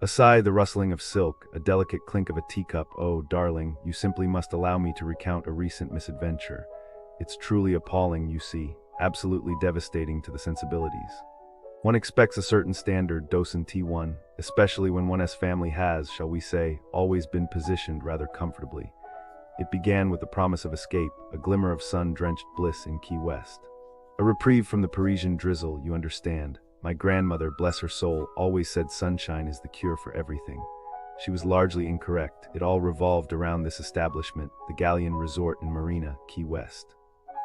A sigh, the rustling of silk, a delicate clink of a teacup. Oh, darling, you simply must allow me to recount a recent misadventure. It's truly appalling, you see, absolutely devastating to the sensibilities. One expects a certain standard docent T1, especially when one's family has, shall we say, always been positioned rather comfortably. It began with the promise of escape, a glimmer of sun-drenched bliss in Key West. A reprieve from the Parisian drizzle, you understand. My grandmother, bless her soul, always said sunshine is the cure for everything. She was largely incorrect. It all revolved around this establishment, the Galleon Resort and Marina, Key West.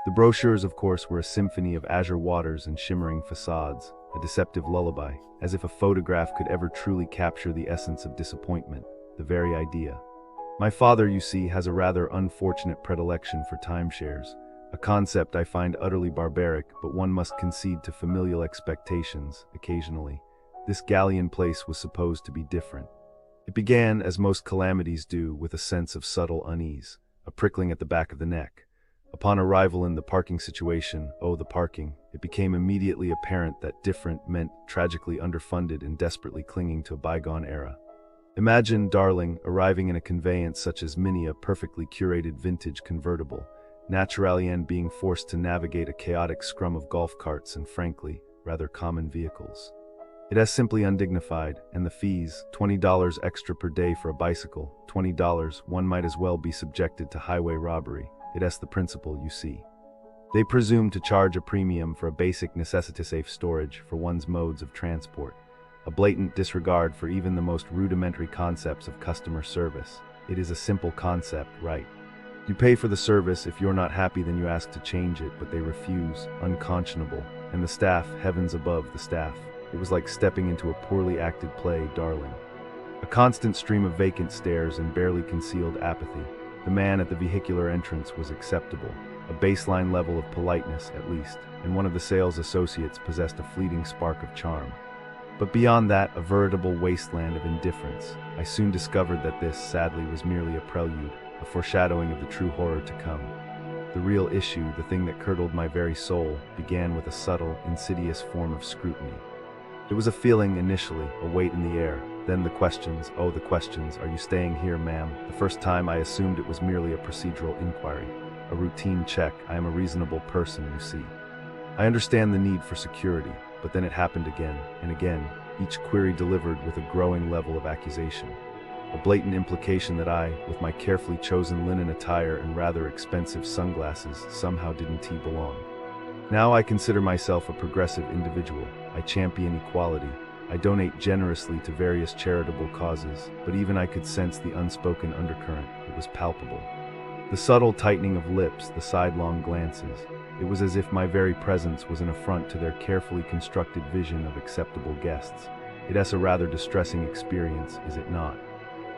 The brochures, of course, were a symphony of azure waters and shimmering facades, a deceptive lullaby, as if a photograph could ever truly capture the essence of disappointment, the very idea. My father, you see, has a rather unfortunate predilection for timeshares, a concept I find utterly barbaric, but one must concede to familial expectations, occasionally. This Galleon place was supposed to be different. It began, as most calamities do, with a sense of subtle unease, a prickling at the back of the neck. Upon arrival in the parking situation, the parking, it became immediately apparent that different meant tragically underfunded and desperately clinging to a bygone era. Imagine, darling, arriving in a conveyance such as Mini, a perfectly curated vintage convertible, naturalien being forced to navigate a chaotic scrum of golf carts and, frankly, rather common vehicles. It is simply undignified, and the fees, $20 extra per day for a bicycle, $20, one might as well be subjected to highway robbery. It is the principle, you see. They presume to charge a premium for a basic necessity-safe storage for one's modes of transport, a blatant disregard for even the most rudimentary concepts of customer service. It is a simple concept, right? You pay for the service. If you're not happy, then you ask to change it, but they refuse, unconscionable. And the staff, heavens above, the staff. It was like stepping into a poorly acted play, darling. A constant stream of vacant stares and barely concealed apathy. The man at the vehicular entrance was acceptable, a baseline level of politeness at least, and one of the sales associates possessed a fleeting spark of charm. But beyond that, a veritable wasteland of indifference. I soon discovered that this, sadly, was merely a prelude, a foreshadowing of the true horror to come. The real issue, the thing that curdled my very soul, began with a subtle, insidious form of scrutiny. It was a feeling initially, a weight in the air, then the questions, the questions, are you staying here, ma'am? The first time I assumed it was merely a procedural inquiry, a routine check. I am a reasonable person, you see. I understand the need for security, but then it happened again, and again, each query delivered with a growing level of accusation. A blatant implication that I, with my carefully chosen linen attire and rather expensive sunglasses, somehow didn't belong. Now I consider myself a progressive individual. I champion equality. I donate generously to various charitable causes, but even I could sense the unspoken undercurrent. It was palpable. The subtle tightening of lips, the sidelong glances. It was as if my very presence was an affront to their carefully constructed vision of acceptable guests. It is a rather distressing experience, is it not?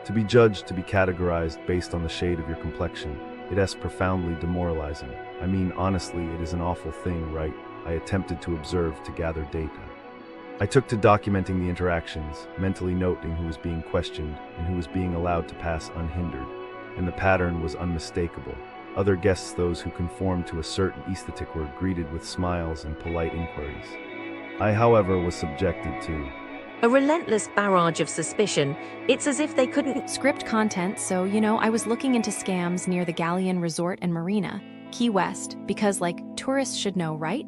To be judged, to be categorized based on the shade of your complexion, it is profoundly demoralizing. I mean, honestly, it is an awful thing, right? I attempted to observe, to gather data. I took to documenting the interactions, mentally noting who was being questioned and who was being allowed to pass unhindered. And the pattern was unmistakable. Other guests, those who conformed to a certain aesthetic, were greeted with smiles and polite inquiries. I, however, was subjected to a relentless barrage of suspicion. It's as if they couldn't script content, so, I was looking into scams near the Galleon Resort and Marina, Key West, because, tourists should know, right?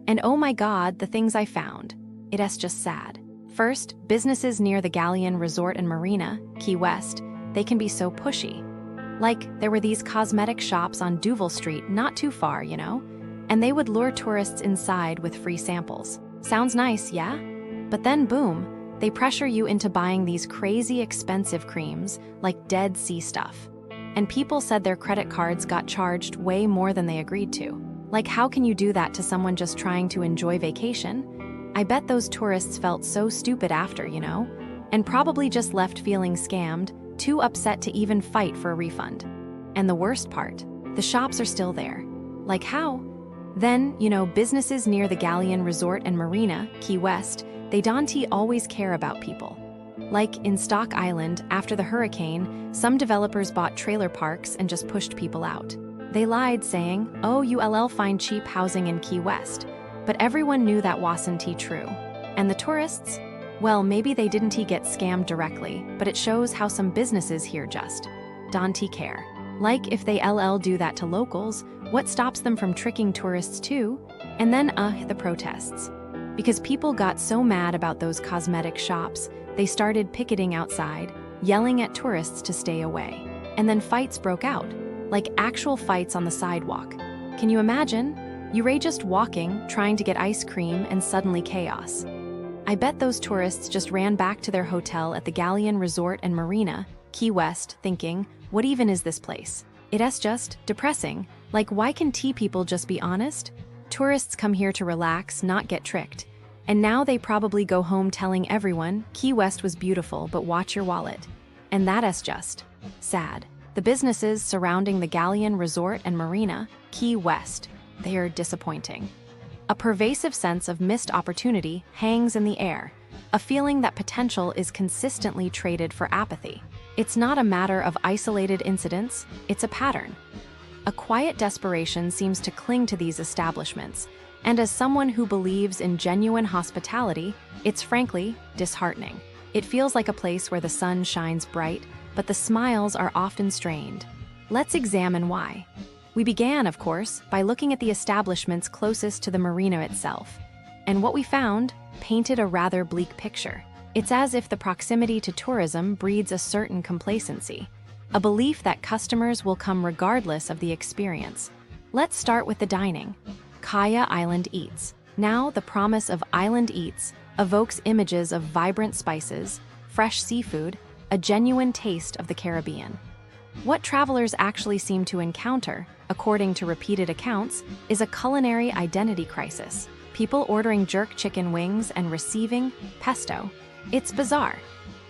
And oh my God, the things I found. It is just sad. First, businesses near the Galleon Resort and Marina, Key West, they can be so pushy. There were these cosmetic shops on Duval Street, not too far, and they would lure tourists inside with free samples. Sounds nice, yeah? But then, boom, they pressure you into buying these crazy expensive creams, like Dead Sea stuff. And people said their credit cards got charged way more than they agreed to. How can you do that to someone just trying to enjoy vacation? I bet those tourists felt so stupid after, and probably just left feeling scammed, too upset to even fight for a refund. And the worst part, the shops are still there. How? Then, businesses near the Galleon Resort and Marina, Key West, they don't always care about people. In Stock Island, after the hurricane, some developers bought trailer parks and just pushed people out. They lied, saying, "Oh, you'll find cheap housing in Key West." But everyone knew that wasn't true. And the tourists? Well, maybe they didn't get scammed directly, but it shows how some businesses here just don't care. Like if they do that to locals, what stops them from tricking tourists too? And then, the protests. Because people got so mad about those cosmetic shops, they started picketing outside, yelling at tourists to stay away. And then fights broke out, like actual fights on the sidewalk. Can you imagine? You're just walking, trying to get ice cream, and suddenly chaos. I bet those tourists just ran back to their hotel at the Galleon Resort and Marina, Key West, thinking, what even is this place? It's just depressing. Like, why can't people just be honest? Tourists come here to relax, not get tricked. And now they probably go home telling everyone, Key West was beautiful, but watch your wallet. And that's just sad. The businesses surrounding the Galleon Resort and Marina, Key West, they are disappointing. A pervasive sense of missed opportunity hangs in the air, a feeling that potential is consistently traded for apathy. It's not a matter of isolated incidents, it's a pattern. A quiet desperation seems to cling to these establishments, and as someone who believes in genuine hospitality, it's frankly disheartening. It feels like a place where the sun shines bright, but the smiles are often strained. Let's examine why. We began, of course, by looking at the establishments closest to the marina itself. And what we found painted a rather bleak picture. It's as if the proximity to tourism breeds a certain complacency, a belief that customers will come regardless of the experience. Let's start with the dining. Kaya Island Eats. Now, the promise of Island Eats evokes images of vibrant spices, fresh seafood, a genuine taste of the Caribbean. What travelers actually seem to encounter, according to repeated accounts, is a culinary identity crisis. People ordering jerk chicken wings and receiving pesto. It's bizarre.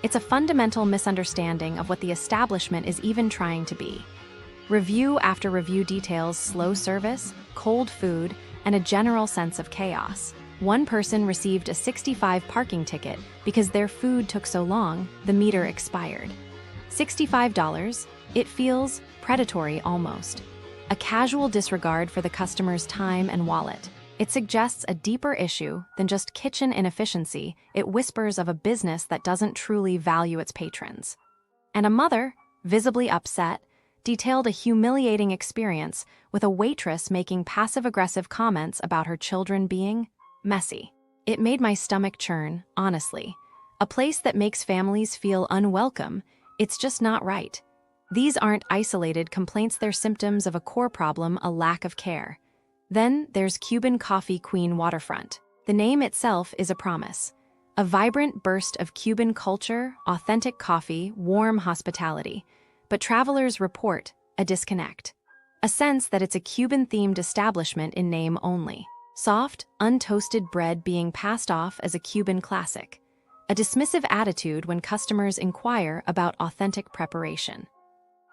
It's a fundamental misunderstanding of what the establishment is even trying to be. Review after review details slow service, cold food, and a general sense of chaos. One person received a $65 parking ticket because their food took so long, the meter expired. $65? It feels predatory almost. A casual disregard for the customer's time and wallet. It suggests a deeper issue than just kitchen inefficiency. It whispers of a business that doesn't truly value its patrons. And a mother, visibly upset, detailed a humiliating experience with a waitress making passive-aggressive comments about her children being messy. It made my stomach churn, honestly. A place that makes families feel unwelcome, it's just not right. These aren't isolated complaints, they're symptoms of a core problem, a lack of care. Then there's Cuban Coffee Queen Waterfront. The name itself is a promise. A vibrant burst of Cuban culture, authentic coffee, warm hospitality. But travelers report a disconnect. A sense that it's a Cuban-themed establishment in name only. Soft, untoasted bread being passed off as a Cuban classic. A dismissive attitude when customers inquire about authentic preparation.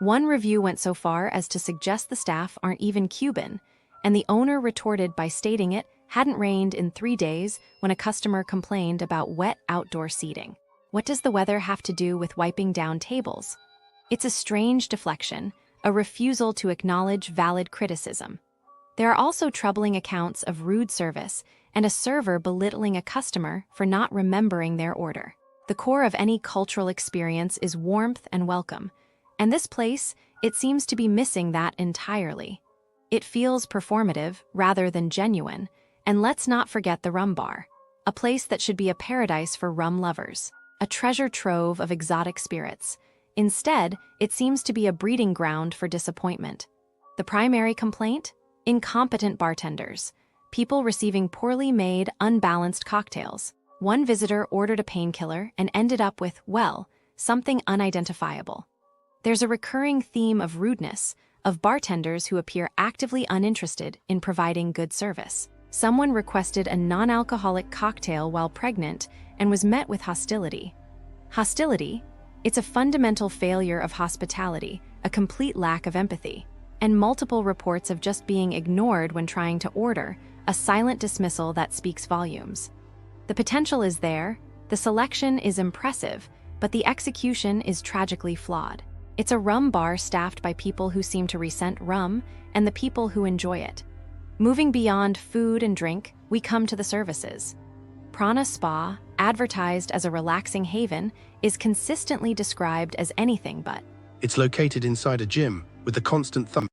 One review went so far as to suggest the staff aren't even Cuban, and the owner retorted by stating it hadn't rained in 3 days when a customer complained about wet outdoor seating. What does the weather have to do with wiping down tables? It's a strange deflection, a refusal to acknowledge valid criticism. There are also troubling accounts of rude service and a server belittling a customer for not remembering their order. The core of any cultural experience is warmth and welcome, and this place, it seems to be missing that entirely. It feels performative rather than genuine, and let's not forget the rum bar, a place that should be a paradise for rum lovers, a treasure trove of exotic spirits. Instead, it seems to be a breeding ground for disappointment. The primary complaint? Incompetent bartenders, people receiving poorly made, unbalanced cocktails. One visitor ordered a painkiller and ended up with, well, something unidentifiable. There's a recurring theme of rudeness, of bartenders who appear actively uninterested in providing good service. Someone requested a non-alcoholic cocktail while pregnant and was met with hostility. Hostility? It's a fundamental failure of hospitality, a complete lack of empathy. And multiple reports of just being ignored when trying to order, a silent dismissal that speaks volumes. The potential is there, the selection is impressive, but the execution is tragically flawed. It's a rum bar staffed by people who seem to resent rum and the people who enjoy it. Moving beyond food and drink, we come to the services. Prana Spa, advertised as a relaxing haven, is consistently described as anything but. It's located inside a gym with a constant thumb.